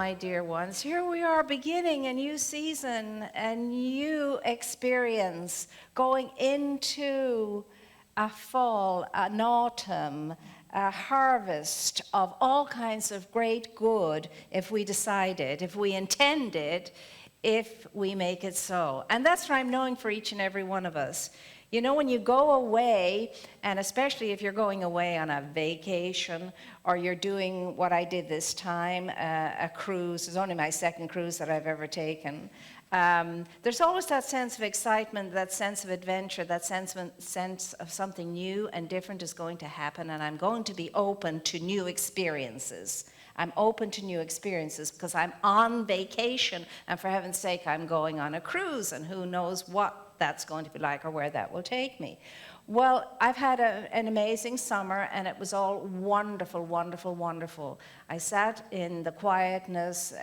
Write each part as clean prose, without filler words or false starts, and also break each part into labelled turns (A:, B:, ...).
A: my dear ones. Here we are beginning a new season, a new experience, going into a fall, an autumn, a harvest of all kinds of great good if we decided, if we intended, if we make it so. And that's what I'm knowing for each and every one of us. You know, when you go away, and especially if you're going away on a vacation, or you're doing what I did this time, a cruise. It's only my second cruise that I've ever taken. There's always that sense of excitement, that sense of adventure, that sense of something new and different is going to happen, and I'm going to be open to new experiences. I'm open to new experiences because I'm on vacation, and for heaven's sake, I'm going on a cruise, and who knows what that's going to be like or where that will take me. Well, I've had an amazing summer, and it was all wonderful, wonderful, wonderful. I sat in the quietness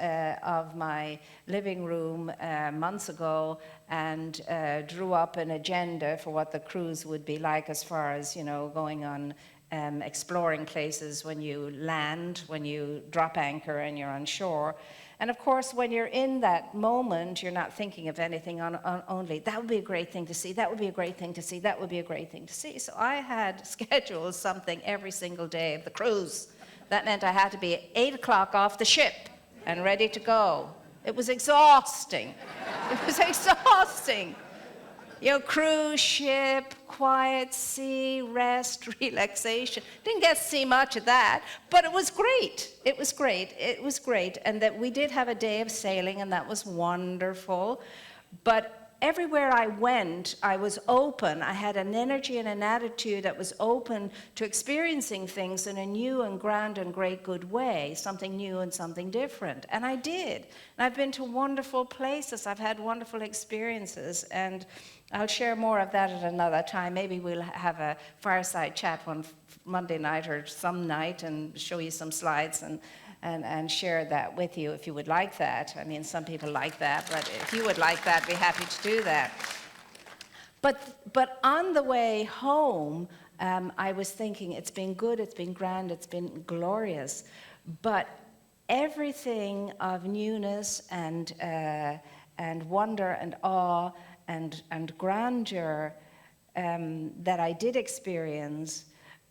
A: of my living room months ago and drew up an agenda for what the cruise would be like as far as, you know, going on exploring places when you land, when you drop anchor and you're on shore. And of course, when you're in that moment, you're not thinking of anything only, that would be a great thing to see, that would be a great thing to see, that would be a great thing to see. So I had scheduled something every single day of the cruise. That meant I had to be at 8 o'clock off the ship and ready to go. It was exhausting. It was exhausting. You know, cruise ship, quiet sea, rest, relaxation. Didn't get to see much of that, but it was great. It was great. It was great. And that we did have a day of sailing, and that was wonderful. But everywhere I went, I was open. I had an energy and an attitude that was open to experiencing things in a new and grand and great good way, something new and something different. And I did. And I've been to wonderful places. I've had wonderful experiences. And I'll share more of that at another time. Maybe we'll have a fireside chat one Monday night or some night and show you some slides and share that with you if you would like that. I mean, some people like that, but if you would like that, I'd be happy to do that. But on the way home, I was thinking, it's been good, it's been grand, it's been glorious, but everything of newness and wonder and awe and grandeur that I did experience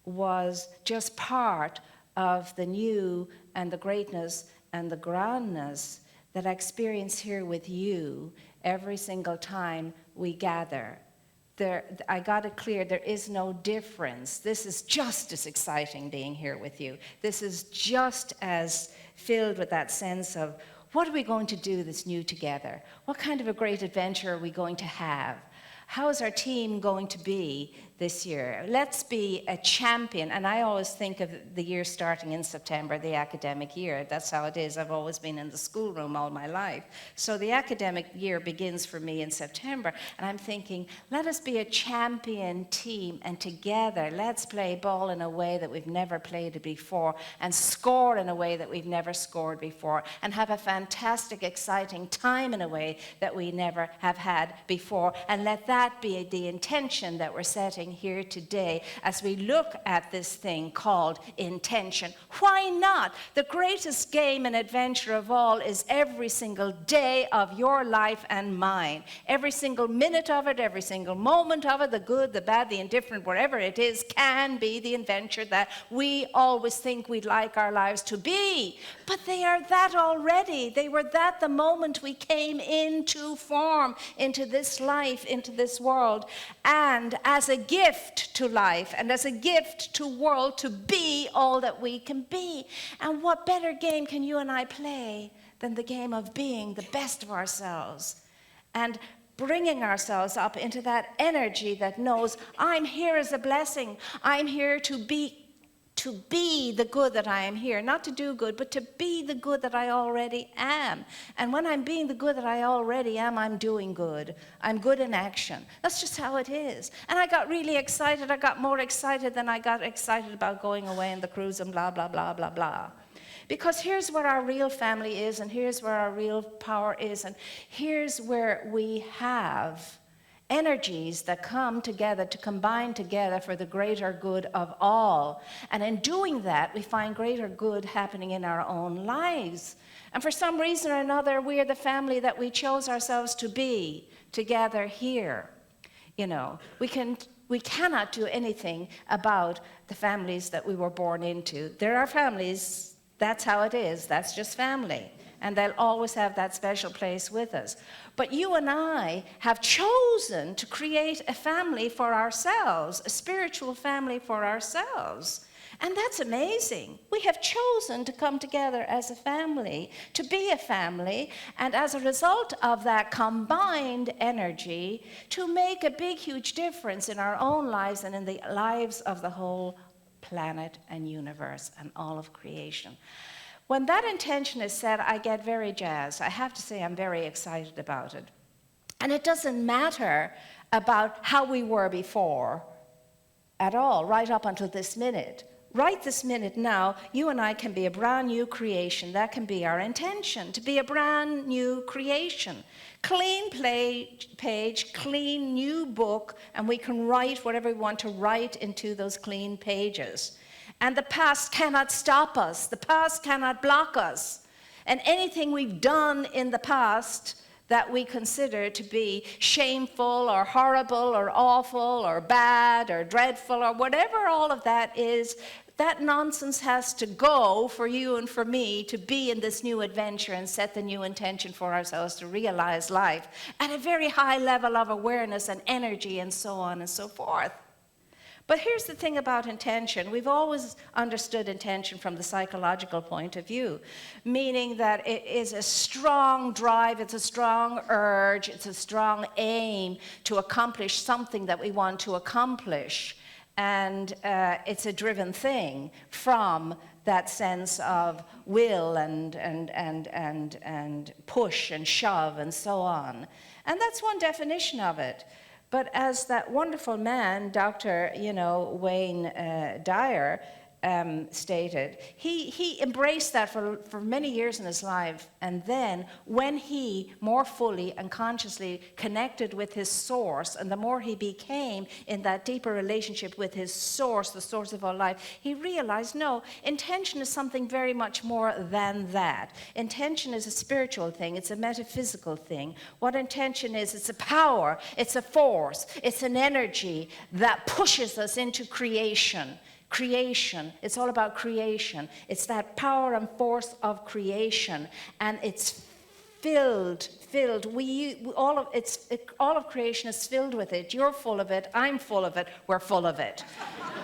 A: was just part of the new and the greatness and the grandness that I experience here with you every single time we gather. I got it clear, there is no difference. This is just as exciting being here with you. This is just as filled with that sense of, what are we going to do that's new together? What kind of a great adventure are we going to have? How is our team going to be this year? Let's be a champion. And I always think of the year starting in September, the academic year. That's how it is. I've always been in the schoolroom all my life. So the academic year begins for me in September. And I'm thinking, let us be a champion team. And together, let's play ball in a way that we've never played it before. And score in a way that we've never scored before. And have a fantastic, exciting time in a way that we never have had before. And let that be the intention that we're setting here today as we look at this thing called intention. Why not? The greatest game and adventure of all is every single day of your life and mine. Every single minute of it, every single moment of it, the good, the bad, the indifferent, wherever it is, can be the adventure that we always think we'd like our lives to be. But they are that already. They were that the moment we came into form, into this life, into this world, and as a gift to life and as a gift to world to be all that we can be. And what better game can you and I play than the game of being the best of ourselves and bringing ourselves up into that energy that knows I'm here as a blessing. I'm here to be the good that I am here, not to do good, but to be the good that I already am. And when I'm being the good that I already am, I'm doing good. I'm good in action. That's just how it is. And I got really excited. I got more excited than I got excited about going away on the cruise and blah, blah, blah, blah, blah. Because here's where our real family is, and here's where our real power is, and here's where we have energies that come together to combine together for the greater good of all. And in doing that, we find greater good happening in our own lives. And for some reason or another, we are the family that we chose ourselves to be together here. You know, we cannot do anything about the families that we were born into. There are families, that's how it is, that's just family. And they'll always have that special place with us. But you and I have chosen to create a family for ourselves, a spiritual family for ourselves. And that's amazing. We have chosen to come together as a family, to be a family, and as a result of that combined energy, to make a big, huge difference in our own lives and in the lives of the whole planet and universe and all of creation. When that intention is set, I get very jazzed. I have to say I'm very excited about it. And it doesn't matter about how we were before at all, right up until this minute. Right this minute now, you and I can be a brand new creation. That can be our intention, to be a brand new creation. Clean page, clean new book, and we can write whatever we want to write into those clean pages. And the past cannot stop us. The past cannot block us. And anything we've done in the past that we consider to be shameful or horrible or awful or bad or dreadful or whatever all of that is, that nonsense has to go for you and for me to be in this new adventure and set the new intention for ourselves to realize life at a very high level of awareness and energy and so on and so forth. But here's the thing about intention. We've always understood intention from the psychological point of view, meaning that it is a strong drive, it's a strong urge, it's a strong aim to accomplish something that we want to accomplish. And it's a driven thing from that sense of will and push and shove and so on. And that's one definition of it. But as that wonderful man, Dr. Wayne Dyer, stated, he embraced that for many years in his life. And then when he more fully and consciously connected with his source, and the more he became in that deeper relationship with his source, the source of all life, he realized, no, intention is something very much more than that. Intention is a spiritual thing. It's a metaphysical thing. What intention is, it's a power, it's a force, it's an energy that pushes us into creation. Creation, it's all about creation. It's that power and force of creation, and it's filled. All of creation is filled with it. You're full of it. I'm full of it. We're full of it.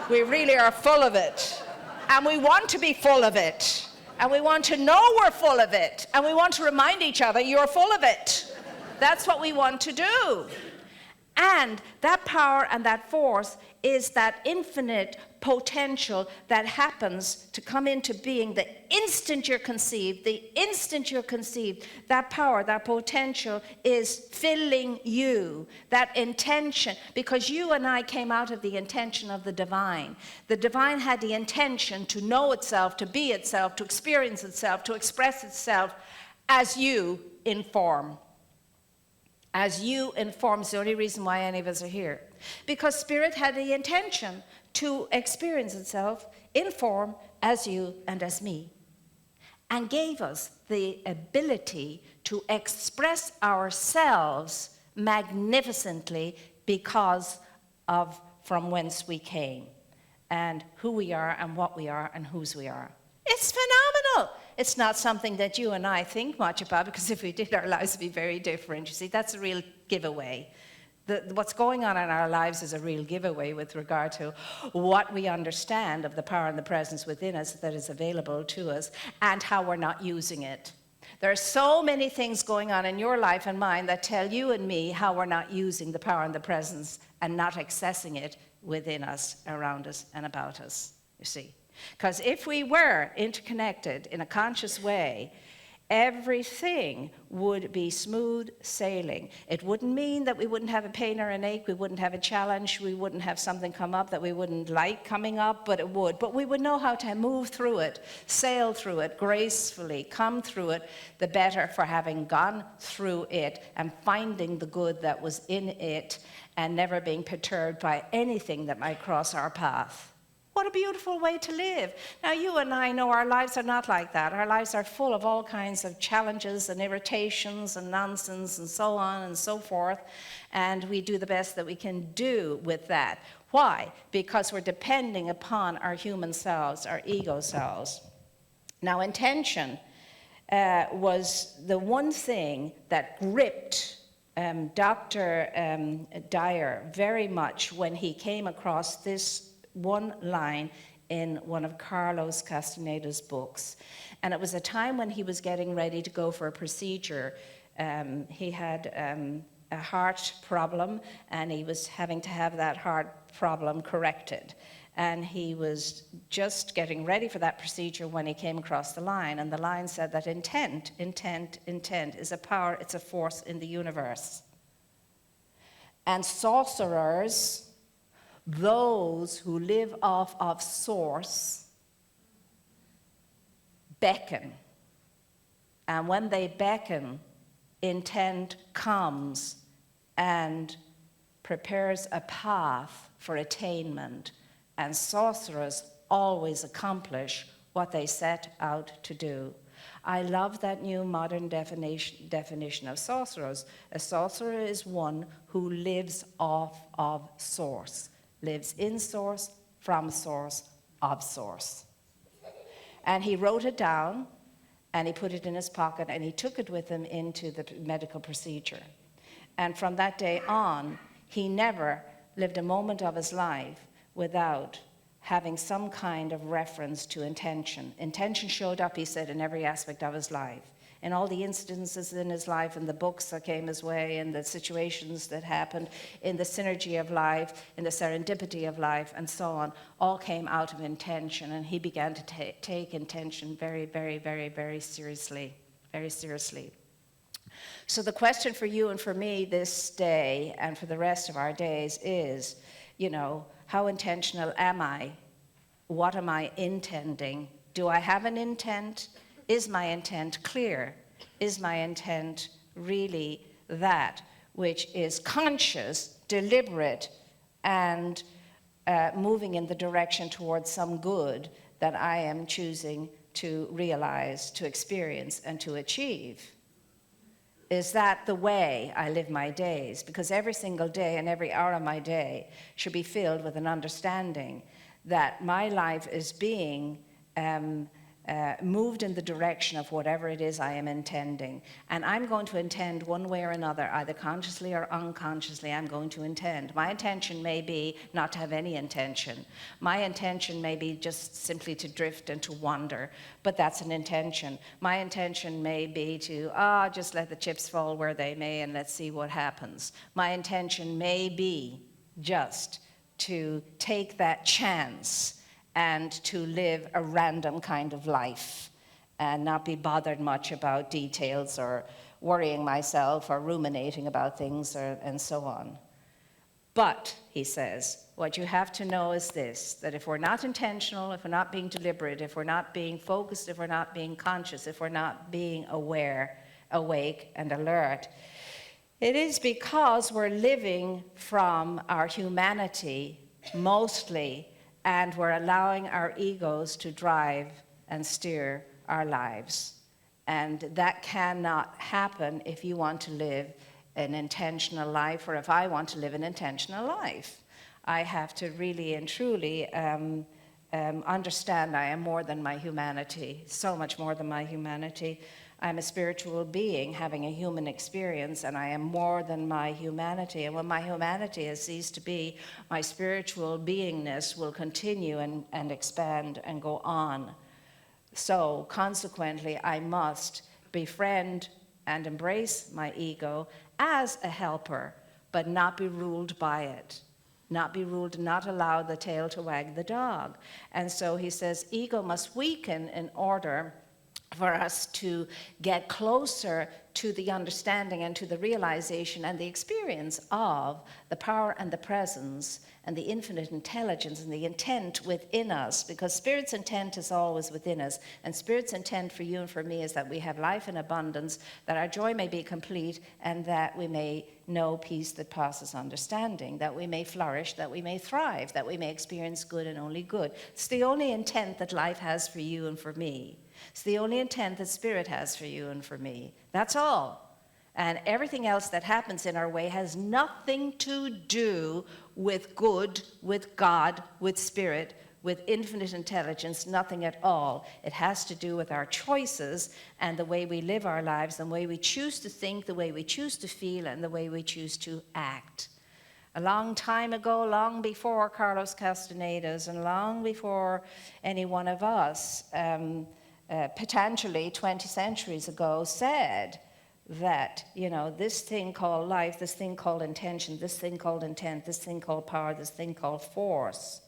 A: We really are full of it, and we want to be full of it, and we want to know we're full of it, and we want to remind each other you're full of it. That's what we want to do. And that power and that force is that infinite potential that happens to come into being the instant you're conceived. The instant you're conceived, that power, that potential is filling you. That intention, because you and I came out of the intention of the divine. The divine had the intention to know itself, to be itself, to experience itself, to express itself as you in form. As you inform, is the only reason why any of us are here. Because Spirit had the intention to experience itself in form as you and as me. And gave us the ability to express ourselves magnificently because of from whence we came. And who we are and what we are and whose we are. It's phenomenal. It's not something that you and I think much about, because if we did, our lives would be very different. You see, that's a real giveaway. What's going on in our lives is a real giveaway with regard to what we understand of the power and the presence within us that is available to us and how we're not using it. There are so many things going on in your life and mine that tell you and me how we're not using the power and the presence and not accessing it within us, around us, and about us, you see. Because if we were interconnected in a conscious way, everything would be smooth sailing. It wouldn't mean that we wouldn't have a pain or an ache, we wouldn't have a challenge, we wouldn't have something come up that we wouldn't like coming up, but it would. But we would know how to move through it, sail through it gracefully, come through it, the better for having gone through it and finding the good that was in it and never being perturbed by anything that might cross our path. What a beautiful way to live. Now, you and I know our lives are not like that. Our lives are full of all kinds of challenges and irritations and nonsense and so on and so forth. And we do the best that we can do with that. Why? Because we're depending upon our human selves, our ego selves. Now, intention was the one thing that gripped Dr. Dyer very much when he came across this one line in one of Carlos Castaneda's books. And it was a time when he was getting ready to go for a procedure. He had a heart problem, and he was having to have that heart problem corrected. And he was just getting ready for that procedure when he came across the line. And the line said that intent is a power, it's a force in the universe. And sorcerers, those who live off of source, beckon. And when they beckon, intent comes and prepares a path for attainment. And sorcerers always accomplish what they set out to do. I love that new modern definition of sorcerers. A sorcerer is one who lives off of source. Lives in source, from source, of source. And he wrote it down, and he put it in his pocket, and he took it with him into the medical procedure. And from that day on, he never lived a moment of his life without having some kind of reference to intention. Intention showed up, he said, in every aspect of his life. In all the incidences in his life, in the books that came his way, in the situations that happened, in the synergy of life, in the serendipity of life, and so on, all came out of intention. And he began to take intention very, very, very, very seriously, very seriously. So the question for you and for me this day and for the rest of our days is, how intentional am I? What am I intending? Do I have an intent? Is my intent clear? Is my intent really that which is conscious, deliberate, and moving in the direction towards some good that I am choosing to realize, to experience, and to achieve? Is that the way I live my days? Because every single day and every hour of my day should be filled with an understanding that my life is being moved in the direction of whatever it is I am intending. And I'm going to intend one way or another, either consciously or unconsciously, I'm going to intend. My intention may be not to have any intention. My intention may be just simply to drift and to wander, but that's an intention. My intention may be to, just let the chips fall where they may and let's see what happens. My intention may be just to take that chance and to live a random kind of life and not be bothered much about details or worrying myself or ruminating about things and so on. But, he says, what you have to know is this, that if we're not intentional, if we're not being deliberate, if we're not being focused, if we're not being conscious, if we're not being aware, awake, and alert, it is because we're living from our humanity mostly, and we're allowing our egos to drive and steer our lives. And that cannot happen if you want to live an intentional life, or if I want to live an intentional life. I have to really and truly understand I am more than my humanity, so much more than my humanity. I'm a spiritual being having a human experience, and I am more than my humanity. And when my humanity has ceased to be, my spiritual beingness will continue and expand and go on. So, consequently, I must befriend and embrace my ego as a helper, but not be ruled by it. Not be ruled, not allow the tail to wag the dog. And so he says, ego must weaken in order for us to get closer to the understanding and to the realization and the experience of the power and the presence and the infinite intelligence and the intent within us, because Spirit's intent is always within us. And Spirit's intent for you and for me is that we have life in abundance, that our joy may be complete, and that we may know peace that passes understanding, that we may flourish, that we may thrive, that we may experience good and only good. It's the only intent that life has for you and for me. It's the only intent that Spirit has for you and for me. That's all. And everything else that happens in our way has nothing to do with good, with God, with Spirit, with infinite intelligence, nothing at all. It has to do with our choices and the way we live our lives, the way we choose to think, the way we choose to feel, and the way we choose to act. A long time ago, long before Carlos Castaneda's and long before any one of us, potentially 20 centuries ago, said that, this thing called life, this thing called intention, this thing called intent, this thing called power, this thing called force,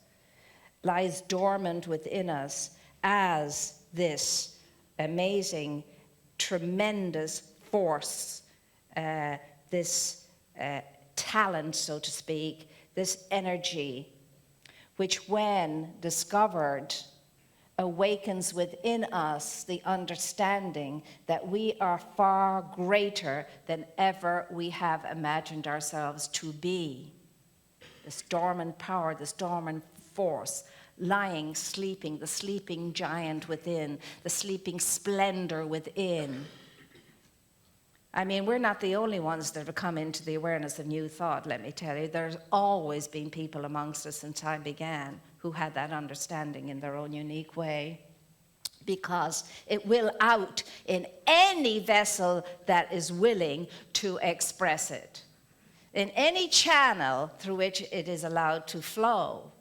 A: lies dormant within us as this amazing, tremendous force, this talent, so to speak, this energy, which when discovered awakens within us the understanding that we are far greater than ever we have imagined ourselves to be. This dormant power, this dormant force, lying, sleeping, the sleeping giant within, the sleeping splendor within. I mean, we're not the only ones that have come into the awareness of new thought, let me tell you. There's always been people amongst us since time began who had that understanding in their own unique way, because it will out in any vessel that is willing to express it, in any channel through which it is allowed to flow.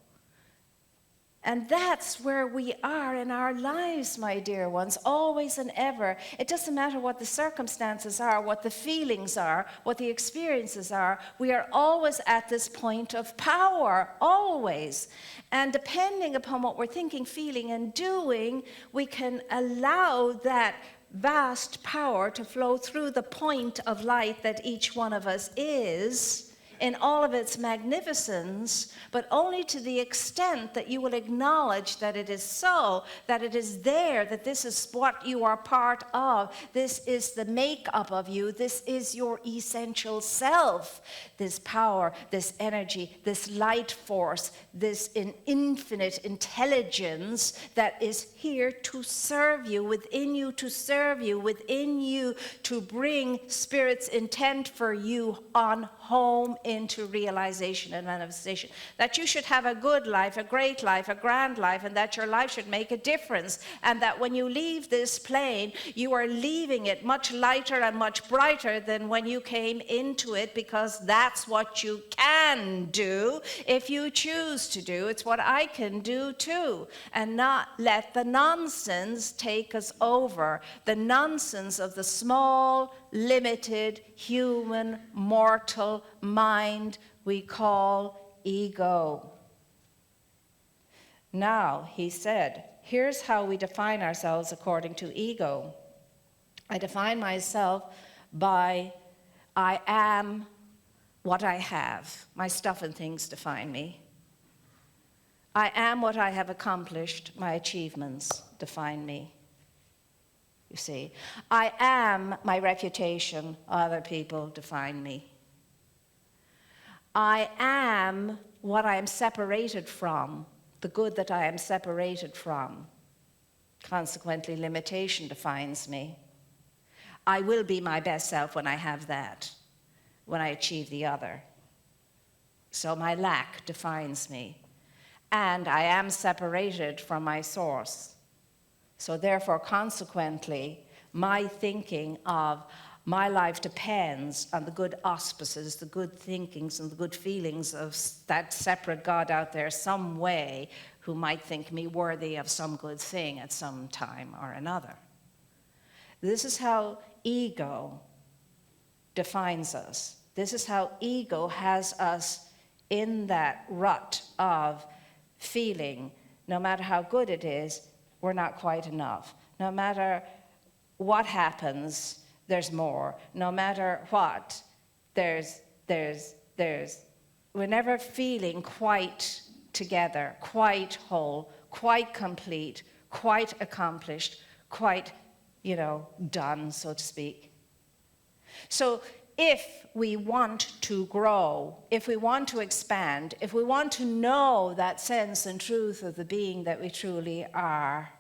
A: And that's where we are in our lives, my dear ones, always and ever. It doesn't matter what the circumstances are, what the feelings are, what the experiences are. We are always at this point of power, always. And depending upon what we're thinking, feeling, and doing, we can allow that vast power to flow through the point of light that each one of us is, in all of its magnificence, but only to the extent that you will acknowledge that it is so, that it is there, that this is what you are part of, this is the makeup of you, this is your essential self, this power, this energy, this light force, this infinite intelligence that is here to serve you, within you to serve you, within you to bring Spirit's intent for you on home into realization and manifestation. That you should have a good life, a great life, a grand life, and that your life should make a difference. And that when you leave this plane, you are leaving it much lighter and much brighter than when you came into it, because that's what you can do if you choose to do. It's what I can do too. And not let the nonsense take us over. The nonsense of the small, limited, human, mortal mind we call ego. Now, he said, here's how we define ourselves according to ego. I define myself by I am what I have. My stuff and things define me. I am what I have accomplished. My achievements define me. You see, I am my reputation. Other people define me. I am what I am separated from, the good that I am separated from. Consequently, limitation defines me. I will be my best self when I have that, when I achieve the other. So my lack defines me. And I am separated from my source. So therefore, consequently, my thinking of my life depends on the good auspices, the good thinkings, and the good feelings of that separate God out there some way who might think me worthy of some good thing at some time or another. This is how ego defines us. This is how ego has us in that rut of feeling, no matter how good it is, we're not quite enough. No matter what happens, there's more. No matter what, we're never feeling quite together, quite whole, quite complete, quite accomplished, quite, done, so to speak. So if we want to grow, if we want to expand, if we want to know that sense and truth of the being that we truly are,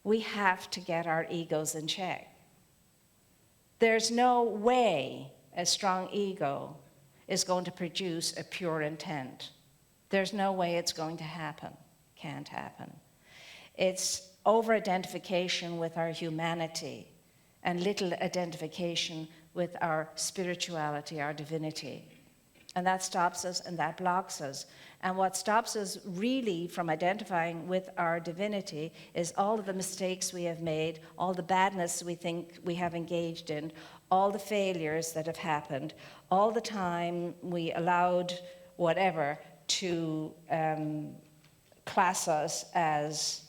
A: we have to get our egos in check. There's no way a strong ego is going to produce a pure intent. There's no way it's going to happen. Can't happen. It's over-identification with our humanity and little identification with our spirituality, our divinity. And that stops us and that blocks us. And what stops us really from identifying with our divinity is all of the mistakes we have made, all the badness we think we have engaged in, all the failures that have happened, all the time we allowed whatever to class us as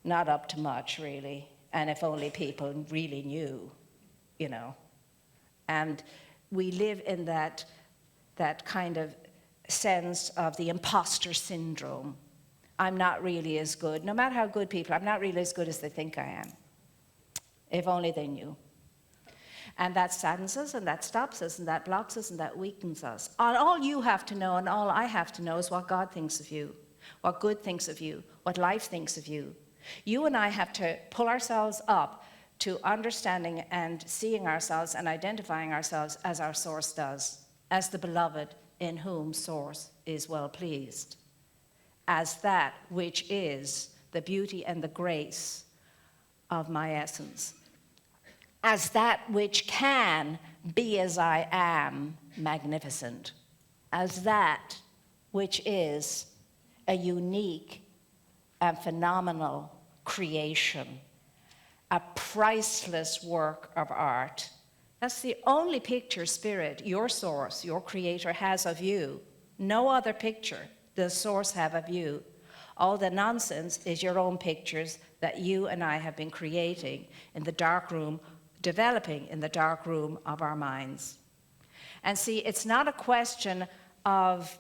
A: not up to much, really. And if only people really knew, And we live in that kind of sense of the imposter syndrome. I'm not really as good. No matter how good people are, I'm not really as good as they think I am. If only they knew. And that saddens us, and that stops us, and that blocks us, and that weakens us. And all you have to know, and all I have to know, is what God thinks of you, what good thinks of you, what life thinks of you. You and I have to pull ourselves up to understanding and seeing ourselves and identifying ourselves as our source does, as the beloved in whom source is well pleased, as that which is the beauty and the grace of my essence, as that which can be as I am, magnificent, as that which is a unique and phenomenal creation, a priceless work of art. That's the only picture spirit, your source, your creator, has of you. No other picture does source have of you. All the nonsense is your own pictures that you and I have been creating in the dark room, developing in the dark room of our minds. And see, it's not a question of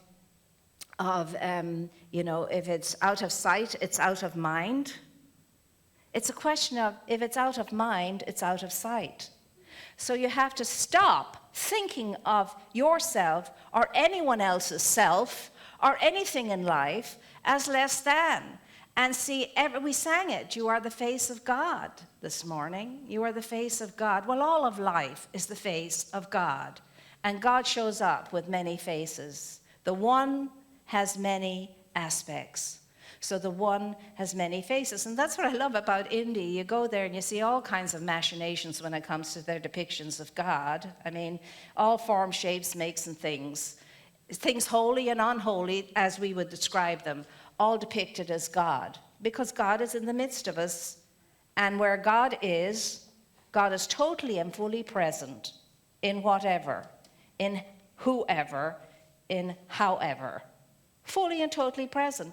A: if it's out of sight, it's out of mind. It's a question of, if it's out of mind, it's out of sight. So you have to stop thinking of yourself or anyone else's self or anything in life as less than. And see, we sang it, you are the face of God this morning. You are the face of God. Well, all of life is the face of God. And God shows up with many faces. The one has many aspects. So the one has many faces. And that's what I love about India. You go there and you see all kinds of machinations when it comes to their depictions of God. I mean, all form, shapes, makes, and things. Things holy and unholy, as we would describe them, all depicted as God. Because God is in the midst of us. And where God is totally and fully present in whatever, in whoever, in however. Fully and totally present.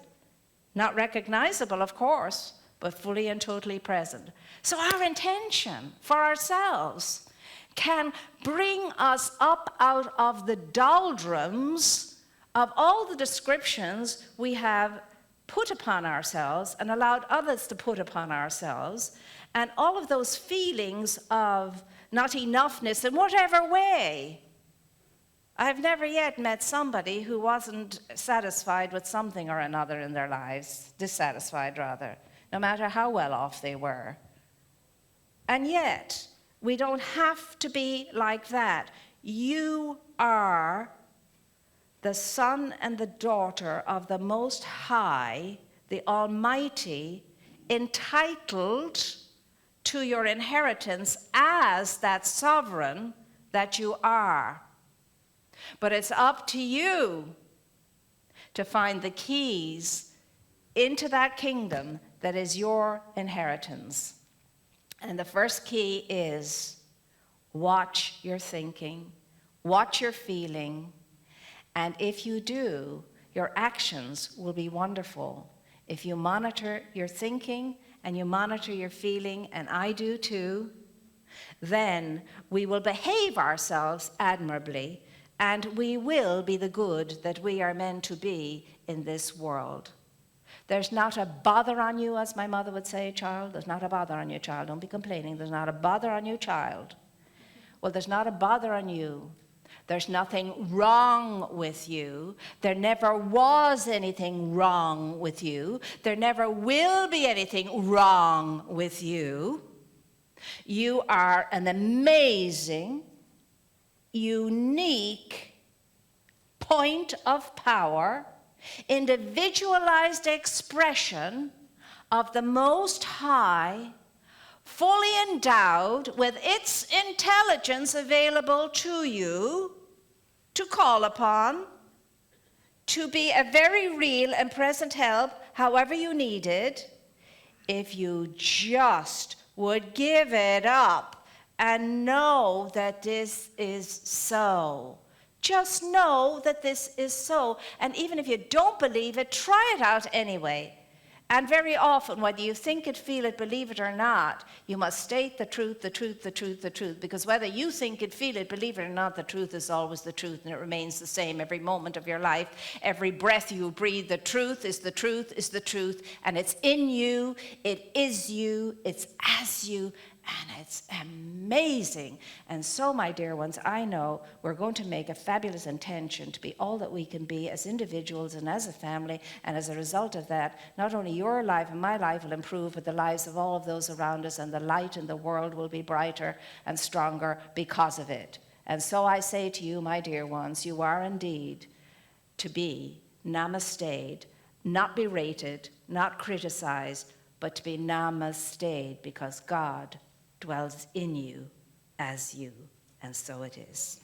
A: Not recognizable, of course, but fully and totally present. So our intention for ourselves can bring us up out of the doldrums of all the descriptions we have put upon ourselves and allowed others to put upon ourselves, and all of those feelings of not enoughness in whatever way. I've never yet met somebody who wasn't satisfied with something or another in their lives, dissatisfied rather, no matter how well off they were. And yet, we don't have to be like that. You are the son and the daughter of the Most High, the Almighty, entitled to your inheritance as that sovereign that you are. But it's up to you to find the keys into that kingdom that is your inheritance. And the first key is watch your thinking, watch your feeling, and if you do, your actions will be wonderful. If you monitor your thinking and you monitor your feeling, and I do too, then we will behave ourselves admirably, and we will be the good that we are meant to be in this world. There's not a bother on you, as my mother would say, child. There's not a bother on you, child. Don't be complaining. There's not a bother on you, child. Well, there's not a bother on you. There's nothing wrong with you. There never was anything wrong with you. There never will be anything wrong with you. You are an amazing, unique point of power, individualized expression of the Most High, fully endowed with its intelligence available to you to call upon, to be a very real and present help however you need it, if you just would give it up and know that this is so. Just know that this is so. And even if you don't believe it, try it out anyway. And very often, whether you think it, feel it, believe it or not, you must state the truth, the truth, the truth, the truth. Because whether you think it, feel it, believe it or not, the truth is always the truth, and it remains the same every moment of your life. Every breath you breathe, the truth is the truth is the truth. And it's in you, it is you, it's as you, and it's amazing. And so, my dear ones, I know we're going to make a fabulous intention to be all that we can be as individuals and as a family. And as a result of that, not only your life and my life will improve, but the lives of all of those around us, and the light in the world will be brighter and stronger because of it. And so I say to you, my dear ones, you are indeed to be namasteed, not berated, not criticized, but to be namasteed, because God dwells in you as you, and so it is.